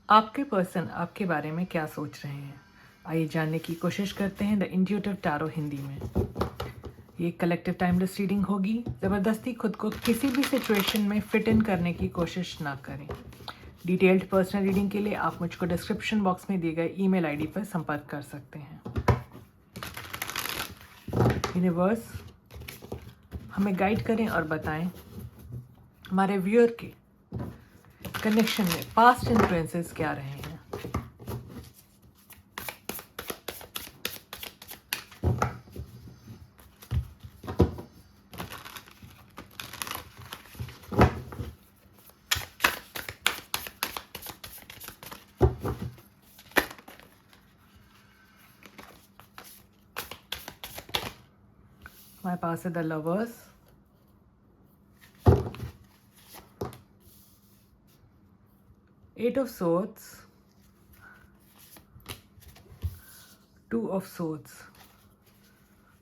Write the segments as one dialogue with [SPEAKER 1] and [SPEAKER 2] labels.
[SPEAKER 1] आपके पर्सन आपके बारे में क्या सोच रहे हैं? आइए जानने की कोशिश करते हैं द इंट्यूटिव टैरो हिंदी में। ये कलेक्टिव टाइमलेस रीडिंग होगी। ज़बरदस्ती खुद को किसी भी सिचुएशन में फिट इन करने की कोशिश ना करें। डिटेल्ड पर्सनल रीडिंग के लिए आप मुझको डिस्क्रिप्शन बॉक्स में दिए गए ईमेल आईडी पर संपर्क कर सकते हैं। यूनिवर्स हमें गाइड करें और बताएं हमारे व्यूअर के कनेक्शन में पास्ट इन्फ्लुएंसेस क्या रहे हैं। हमारे पास है the lovers, eight of swords, two of swords,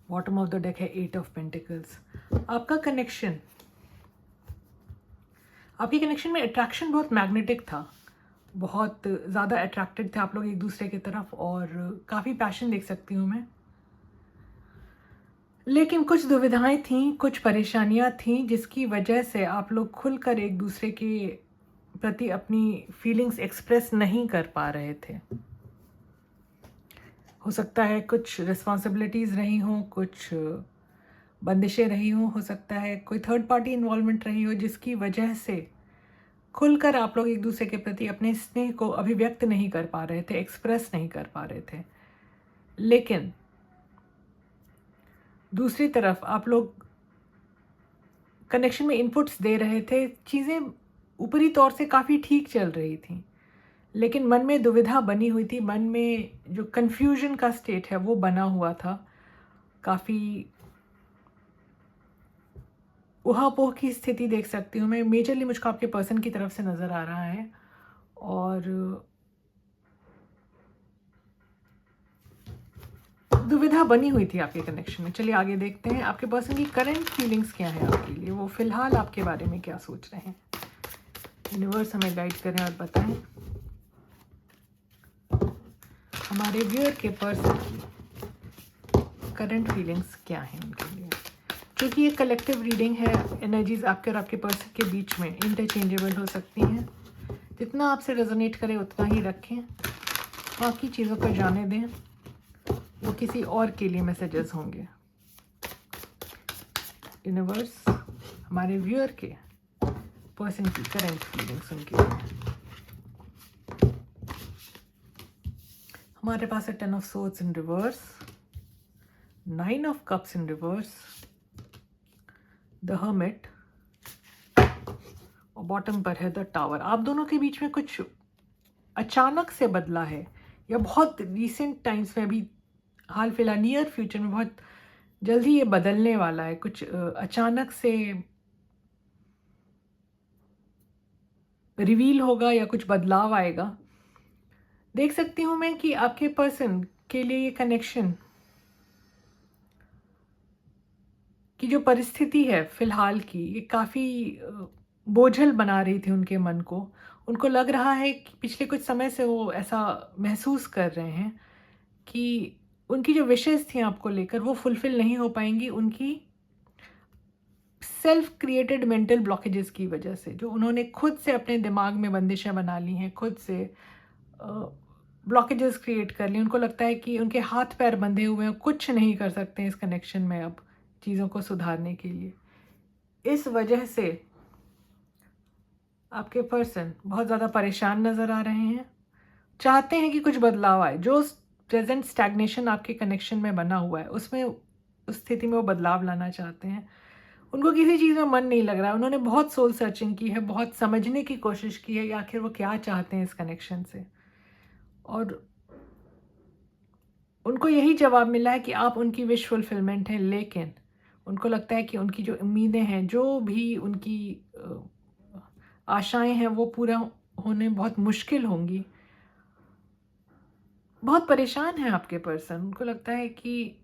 [SPEAKER 1] bottom of the deck है एट ऑफ पेंटिकल्स। आपका कनेक्शन, आपके कनेक्शन में अट्रैक्शन बहुत मैग्नेटिक था, बहुत ज़्यादा अट्रैक्टेड थे आप लोग एक दूसरे की तरफ और काफ़ी पैशन देख सकती हूँ मैं। लेकिन कुछ दुविधाएं थीं, कुछ परेशानियां थीं जिसकी वजह से आप लोग खुलकर एक दूसरे के प्रति अपनी फीलिंग्स एक्सप्रेस नहीं कर पा रहे थे। हो सकता है कुछ रिस्पॉन्सिबिलिटीज़ रही हों, कुछ बंदिशें रही हों, हो सकता है कोई थर्ड पार्टी इन्वॉल्वमेंट रही हो जिसकी वजह से खुलकर आप लोग एक दूसरे के प्रति अपने स्नेह को अभिव्यक्त नहीं कर पा रहे थे, एक्सप्रेस नहीं कर पा रहे थे। लेकिन दूसरी तरफ आप लोग कनेक्शन में इनपुट्स दे रहे थे, चीज़ें ऊपरी तौर से काफ़ी ठीक चल रही थी, लेकिन मन में दुविधा बनी हुई थी, मन में जो कन्फ्यूजन का स्टेट है वो बना हुआ था। काफ़ी उहापोह की स्थिति देख सकती हूँ मैं, मेजरली मुझको आपके पर्सन की तरफ से नज़र आ रहा है। और दुविधा बनी हुई थी आपके कनेक्शन में। चलिए आगे देखते हैं आपके पर्सन की करंट फीलिंग्स क्या है आपके लिए, वो फिलहाल आपके बारे में क्या सोच रहे हैं। यूनिवर्स हमें गाइड करें और बताएं हमारे व्यूअर के पर्सन की करंट फीलिंग्स क्या हैं उनके लिए। क्योंकि ये कलेक्टिव रीडिंग है, एनर्जीज आपके और आपके पर्सन के बीच में इंटरचेंजेबल हो सकती हैं। जितना आपसे रेजोनेट करे उतना ही रखें, बाकी चीज़ों को जाने दें, वो किसी और के लिए मैसेजेस होंगे। यूनिवर्स हमारे व्यूअर के पर्सन की करंट फीलिंग्स उनके लिए। हमारे पास है 10 of swords in reverse, 9 of cups in reverse, the hermit और बॉटम पर है द टावर। आप दोनों के बीच में कुछ अचानक से बदला है या बहुत रिसेंट टाइम्स में, अभी हाल फिलहाल नियर फ्यूचर में बहुत जल्दी ये बदलने वाला है। कुछ अचानक से रिवील होगा या कुछ बदलाव आएगा। देख सकती हूँ मैं कि आपके पर्सन के लिए ये कनेक्शन की जो परिस्थिति है फिलहाल की, ये काफ़ी बोझल बना रही थी उनके मन को। उनको लग रहा है कि पिछले कुछ समय से वो ऐसा महसूस कर रहे हैं कि उनकी जो विशेज़ थी आपको लेकर वो फुलफ़िल नहीं हो पाएंगी, उनकी सेल्फ क्रिएटेड मेंटल ब्लॉकेजेस की वजह से, जो उन्होंने खुद से अपने दिमाग में बंदिशें बना ली हैं, खुद से ब्लॉकेजेस क्रिएट कर ली। उनको लगता है कि उनके हाथ पैर बंधे हुए हैं, कुछ नहीं कर सकते इस कनेक्शन में अब चीज़ों को सुधारने के लिए। इस वजह से आपके पर्सन बहुत ज़्यादा परेशान नज़र आ रहे हैं, चाहते हैं कि कुछ बदलाव आए। जो प्रेजेंट स्टैग्नेशन आपके कनेक्शन में बना हुआ है उसमें, उस स्थिति में वो बदलाव लाना चाहते हैं। उनको किसी चीज़ में मन नहीं लग रहा है, उन्होंने बहुत सोल सर्चिंग की है, बहुत समझने की कोशिश की है कि आखिर वो क्या चाहते हैं इस कनेक्शन से, और उनको यही जवाब मिला है कि आप उनकी विश फुलफिलमेंट हैं। लेकिन उनको लगता है कि उनकी जो उम्मीदें हैं, जो भी उनकी आशाएं हैं, वो पूरा होने बहुत मुश्किल होंगी। बहुत परेशान है आपके पर्सन। उनको लगता है कि,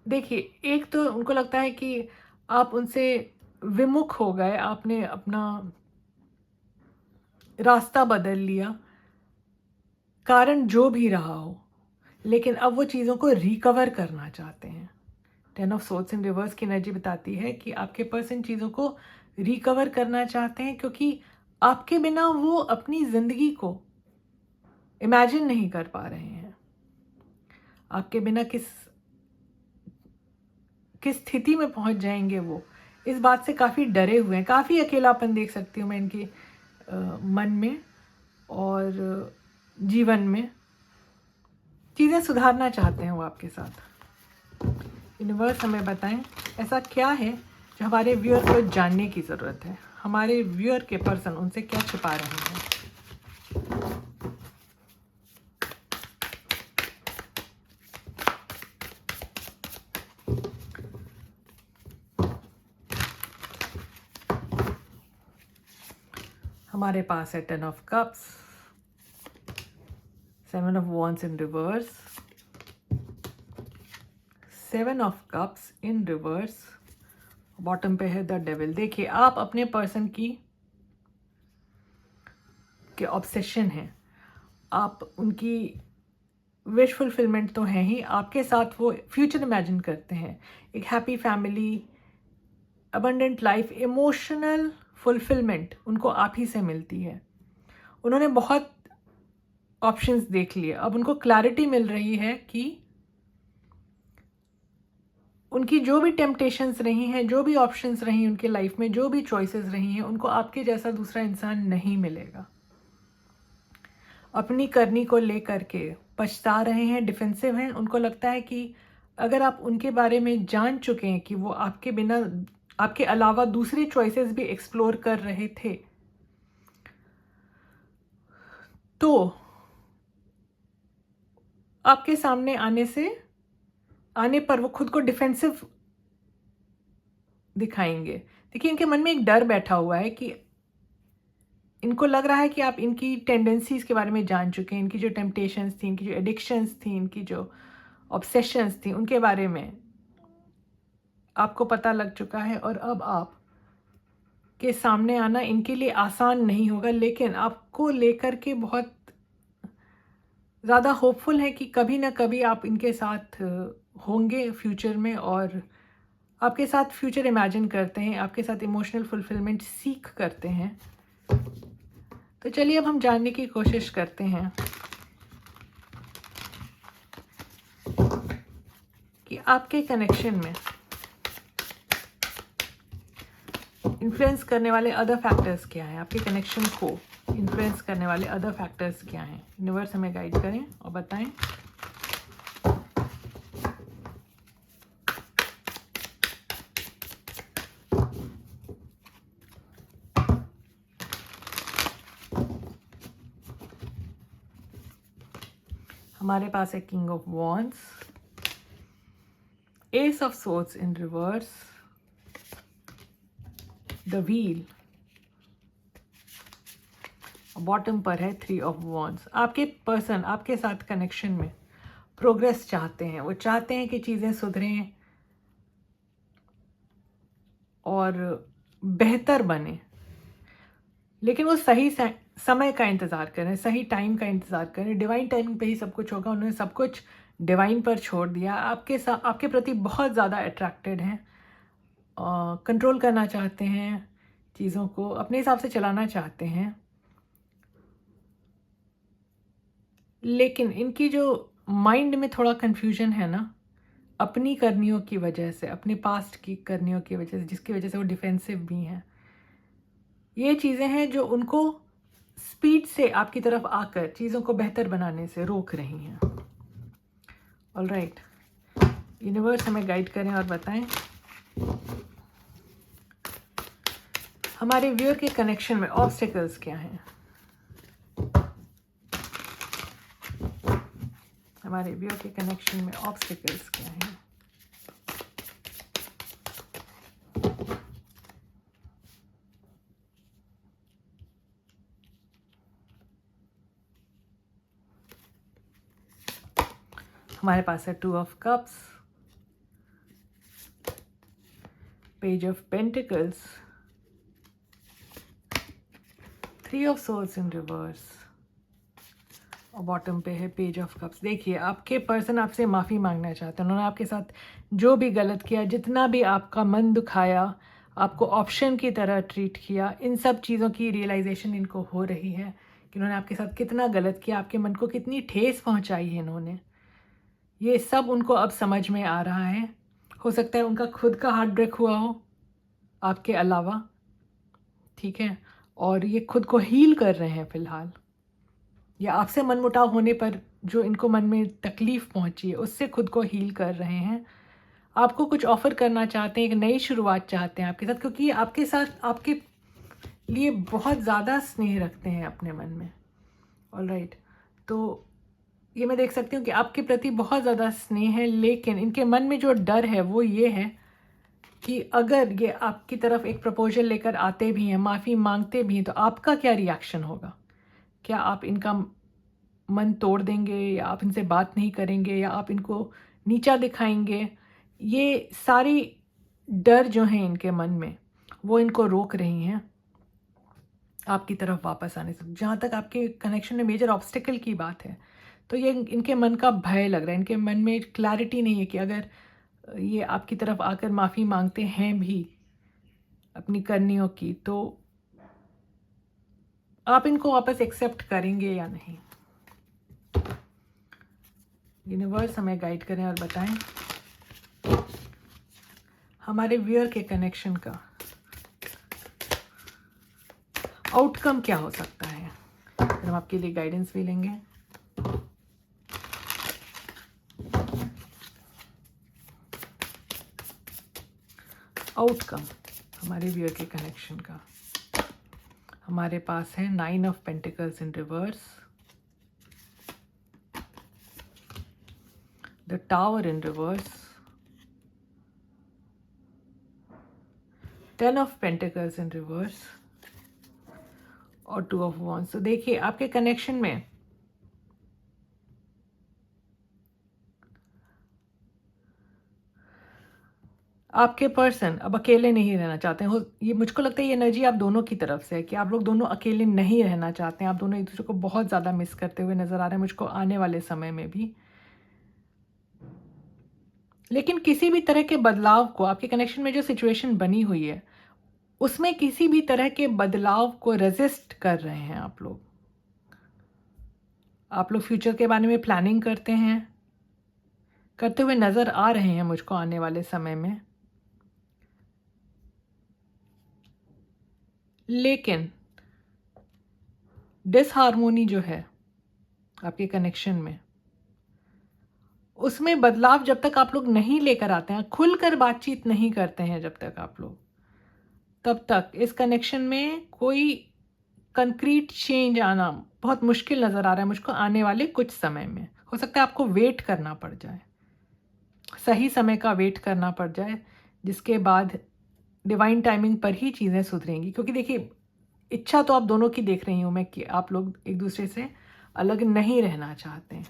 [SPEAKER 1] देखिए, एक तो उनको लगता है कि आप उनसे विमुख हो गए, आपने अपना रास्ता बदल लिया, कारण जो भी रहा हो, लेकिन अब वो चीज़ों को रिकवर करना चाहते हैं। 10 ऑफ सोर्ड्स इन रिवर्स की एनर्जी बताती है कि आपके पर्सन चीज़ों को रिकवर करना चाहते हैं, क्योंकि आपके बिना वो अपनी ज़िंदगी को इमेजिन नहीं कर पा रहे हैं। आपके बिना किस स्थिति में पहुंच जाएंगे वो, इस बात से काफ़ी डरे हुए हैं। काफ़ी अकेलापन देख सकती हूँ मैं इनके मन में और जीवन में। चीज़ें सुधारना चाहते हैं वो आपके साथ। यूनिवर्स हमें बताएं ऐसा क्या है जो हमारे व्यूअर को जानने की ज़रूरत है। हमारे व्यूअर के पर्सन उनसे क्या छिपा रहे हैं। हमारे पास है 10 of cups, 7 of wands in reverse, 7 of cups in reverse, bottom पे है द डेविल। देखिए आप अपने पर्सन के ऑब्सेशन हैं, आप उनकी विश फुलफिलमेंट तो है ही, आपके साथ वो फ्यूचर इमेजिन करते हैं, एक happy family, abundant life, emotional fulfilment उनको आप ही से मिलती है। उन्होंने बहुत ऑप्शंस देख लिए, अब उनको क्लैरिटी मिल रही है कि उनकी जो भी टेम्पटेशंस रही हैं, जो भी ऑप्शंस रही उनके लाइफ में, जो भी चॉइसेस रही हैं, उनको आपके जैसा दूसरा इंसान नहीं मिलेगा। अपनी करनी को लेकर के पछता रहे हैं, डिफेंसिव हैं। उनको लगता है कि अगर आप उनके बारे में जान चुके हैं कि वो आपके बिना, आपके अलावा दूसरी चॉइसेस भी एक्सप्लोर कर रहे थे, तो आपके सामने आने पर वो खुद को डिफेंसिव दिखाएंगे। देखिए इनके मन में एक डर बैठा हुआ है कि इनको लग रहा है कि आप इनकी टेंडेंसीज के बारे में जान चुके हैं, इनकी जो टेम्पटेशंस थी, इनकी जो एडिक्शंस थी, इनकी जो ऑब्सेशंस थी, उनके बारे में आपको पता लग चुका है। और अब आप के सामने आना इनके लिए आसान नहीं होगा, लेकिन आपको लेकर के बहुत ज़्यादा होपफुल है कि कभी ना कभी आप इनके साथ होंगे फ्यूचर में, और आपके साथ फ्यूचर इमेजिन करते हैं, आपके साथ इमोशनल फुलफिलमेंट सीख करते हैं। तो चलिए अब हम जानने की कोशिश करते हैं कि आपके कनेक्शन में इन्फ्लुएंस करने वाले अदर फैक्टर्स क्या हैं। आपके कनेक्शन को इन्फ्लुएंस करने वाले अदर फैक्टर्स क्या हैं। यूनिवर्स हमें गाइड करें और बताएं। हमारे पास है king of wands, S of swords in reverse, the wheel, bottom पर है 3 ऑफ वॉन्ड्स। आपके पर्सन आपके साथ कनेक्शन में प्रोग्रेस चाहते हैं, वो चाहते हैं कि चीज़ें सुधरें और बेहतर बने, लेकिन वो सही समय का इंतज़ार करें, सही टाइम का इंतज़ार करें। डिवाइन टाइमिंग पे ही सब कुछ होगा। उन्होंने सब कुछ डिवाइन पर छोड़ दिया। आपके प्रति बहुत ज़्यादा अट्रैक्टेड हैं, कंट्रोल करना चाहते हैं, चीज़ों को अपने हिसाब से चलाना चाहते हैं, लेकिन इनकी जो माइंड में थोड़ा कन्फ्यूजन है ना, अपनी करनियों की वजह से, अपने पास्ट की करनियों की वजह से, जिसकी वजह से वो डिफेंसिव भी हैं। ये चीज़ें हैं जो उनको स्पीड से आपकी तरफ आकर चीज़ों को बेहतर बनाने से रोक रही हैं। ऑलराइट, यूनिवर्स हमें गाइड करें और बताएं हमारे व्यूअर के कनेक्शन में ऑब्स्टेकल्स क्या हैं। हमारे व्यूअर के कनेक्शन में ऑब्स्टेकल्स क्या हैं। हमारे पास है 2 of cups, page of pentacles, 3 of source in reverse और बॉटम पे है पेज ऑफ कप्स। देखिए आपके पर्सन आपसे माफ़ी मांगना चाहते हैं। उन्होंने आपके साथ जो भी गलत किया, जितना भी आपका मन दुखाया, आपको ऑप्शन की तरह ट्रीट किया, इन सब चीज़ों की रियलाइजेशन इनको हो रही है कि उन्होंने आपके साथ कितना गलत किया, आपके मन को कितनी ठेस पहुंचाई है इन्होंने। ये सब उनको अब समझ में आ रहा है। हो सकता है उनका खुद का हार्ट ब्रेक हुआ हो आपके अलावा, ठीक है, और ये खुद को हील कर रहे हैं फ़िलहाल, या आपसे मनमुटाव होने पर जो इनको मन में तकलीफ़ पहुंची है उससे खुद को हील कर रहे हैं। आपको कुछ ऑफ़र करना चाहते हैं, एक नई शुरुआत चाहते हैं आपके साथ, क्योंकि ये आपके साथ आपके लिए बहुत ज़्यादा स्नेह रखते हैं अपने मन में। ऑलराइट, तो ये मैं देख सकती हूँ कि आपके प्रति बहुत ज़्यादा स्नेह है, लेकिन इनके मन में जो डर है वो ये है कि अगर ये आपकी तरफ एक प्रपोजल लेकर आते भी हैं, माफ़ी मांगते भी हैं, तो आपका क्या रिएक्शन होगा? क्या आप इनका मन तोड़ देंगे, या आप इनसे बात नहीं करेंगे, या आप इनको नीचा दिखाएंगे? ये सारी डर जो हैं इनके मन में, वो इनको रोक रही हैं आपकी तरफ वापस आने से। जहाँ तक आपके कनेक्शन में मेजर ऑब्स्टिकल की बात है, तो ये इनके मन का भय लग रहा है। इनके मन में क्लैरिटी नहीं है कि अगर ये आपकी तरफ आकर माफ़ी मांगते हैं भी अपनी करनियों की, तो आप इनको वापस एक्सेप्ट करेंगे या नहीं। यूनिवर्स हमें गाइड करें और बताएं हमारे व्यूअर के कनेक्शन का आउटकम क्या हो सकता है। फिर हम आपके लिए गाइडेंस भी लेंगे। आउटकम हमारे व्यूअर के कनेक्शन का, हमारे पास है 9 of pentacles in reverse, the tower in reverse, 10 of pentacles in reverse और 2 ऑफ वॉन्ड्स। तो देखिए आपके कनेक्शन में आपके पर्सन अब अकेले नहीं रहना चाहते हैं। ये मुझको लगता है ये एनर्जी आप दोनों की तरफ से है कि आप लोग दोनों अकेले नहीं रहना चाहते हैं। आप दोनों एक दूसरे को बहुत ज़्यादा मिस करते हुए नज़र आ रहे हैं मुझको आने वाले समय में भी। लेकिन किसी भी तरह के बदलाव को, आपके कनेक्शन में जो सिचुएशन बनी हुई है उसमें किसी भी तरह के बदलाव को रेजिस्ट कर रहे हैं आप लोग। आप लोग फ्यूचर के बारे में प्लानिंग करते हुए नज़र आ रहे हैं मुझको आने वाले समय में। लेकिन डिसहार्मोनी जो है आपके कनेक्शन में, उसमें बदलाव जब तक आप लोग नहीं लेकर आते हैं, खुलकर बातचीत नहीं करते हैं जब तक आप लोग, तब तक इस कनेक्शन में कोई कंक्रीट चेंज आना बहुत मुश्किल नज़र आ रहा है मुझको आने वाले कुछ समय में। हो सकता है आपको वेट करना पड़ जाए, सही समय का वेट करना पड़ जाए, जिसके बाद डिवाइन टाइमिंग पर ही चीज़ें सुधरेंगी। क्योंकि देखिए इच्छा तो आप दोनों की देख रही हूँ मैं कि आप लोग एक दूसरे से अलग नहीं रहना चाहते हैं।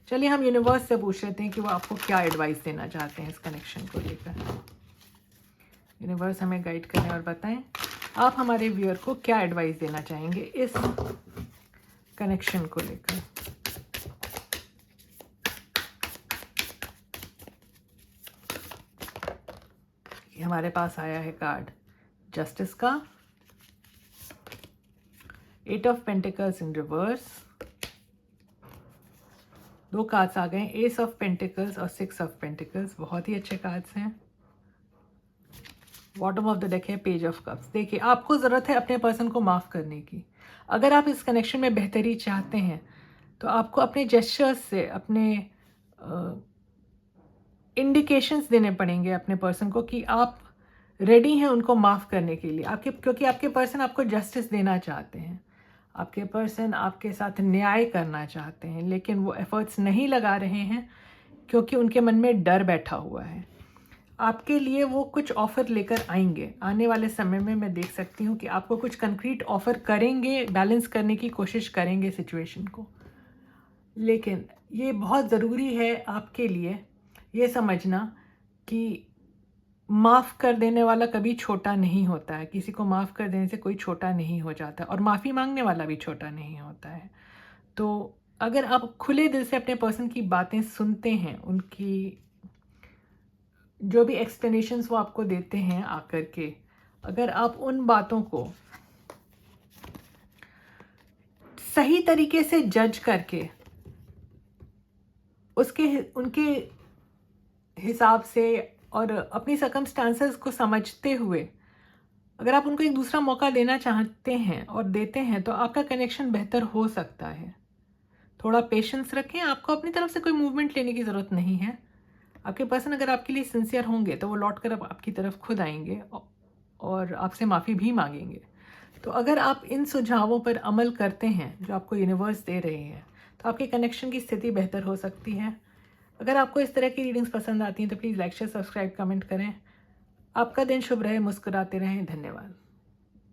[SPEAKER 1] चलिए हम यूनिवर्स से पूछ लेते हैं कि वो आपको क्या एडवाइस देना चाहते हैं इस कनेक्शन को लेकर। यूनिवर्स हमें गाइड करें और बताएं आप हमारे व्यूअर को क्या एडवाइस देना चाहेंगे इस कनेक्शन को लेकर। हमारे पास आया है कार्ड जस्टिस का, 8 of pentacles in reverse, 2 cards आ गए, एस ऑफ पेंटिकल्स और 6 ऑफ पेंटिकल्स। बहुत ही अच्छे कार्ड्स हैं। बॉटम ऑफ द डेक है पेज ऑफ कप्स। देखिए आपको ज़रूरत है अपने पर्सन को माफ़ करने की। अगर आप इस कनेक्शन में बेहतरी चाहते हैं तो आपको अपने जेस्चर्स से अपने इंडिकेशंस देने पड़ेंगे अपने पर्सन को कि आप रेडी हैं उनको माफ़ करने के लिए। क्योंकि आपके पर्सन आपको जस्टिस देना चाहते हैं, आपके पर्सन आपके साथ न्याय करना चाहते हैं, लेकिन वो एफर्ट्स नहीं लगा रहे हैं क्योंकि उनके मन में डर बैठा हुआ है। आपके लिए वो कुछ ऑफ़र लेकर आएंगे आने वाले समय में। मैं देख सकती हूँ कि आपको कुछ कंक्रीट ऑफ़र करेंगे, बैलेंस करने की कोशिश करेंगे सिचुएशन को। लेकिन ये बहुत ज़रूरी है आपके लिए ये समझना कि माफ़ कर देने वाला कभी छोटा नहीं होता है, किसी को माफ़ कर देने से कोई छोटा नहीं हो जाता, और माफ़ी मांगने वाला भी छोटा नहीं होता है। तो अगर आप खुले दिल से अपने पर्सन की बातें सुनते हैं, उनकी जो भी एक्सप्लेनेशंस वो आपको देते हैं आकर के, अगर आप उन बातों को सही तरीके से जज करके उनके हिसाब से और अपनी सर्कमस्टांसेस को समझते हुए अगर आप उनको एक दूसरा मौका देना चाहते हैं और देते हैं, तो आपका कनेक्शन बेहतर हो सकता है। थोड़ा पेशेंस रखें, आपको अपनी तरफ से कोई मूवमेंट लेने की ज़रूरत नहीं है। आपके पर्सन अगर आपके लिए सिंसियर होंगे तो वो लौट कर अब आपकी तरफ खुद आएंगे और आपसे माफ़ी भी मांगेंगे। तो अगर आप इन सुझावों पर अमल करते हैं जो आपको यूनिवर्स दे रहे हैं, तो आपके कनेक्शन की स्थिति बेहतर हो सकती है। अगर आपको इस तरह की रीडिंग्स पसंद आती हैं तो please like share subscribe comment करें। आपका दिन शुभ रहे, मुस्कुराते रहें। धन्यवाद।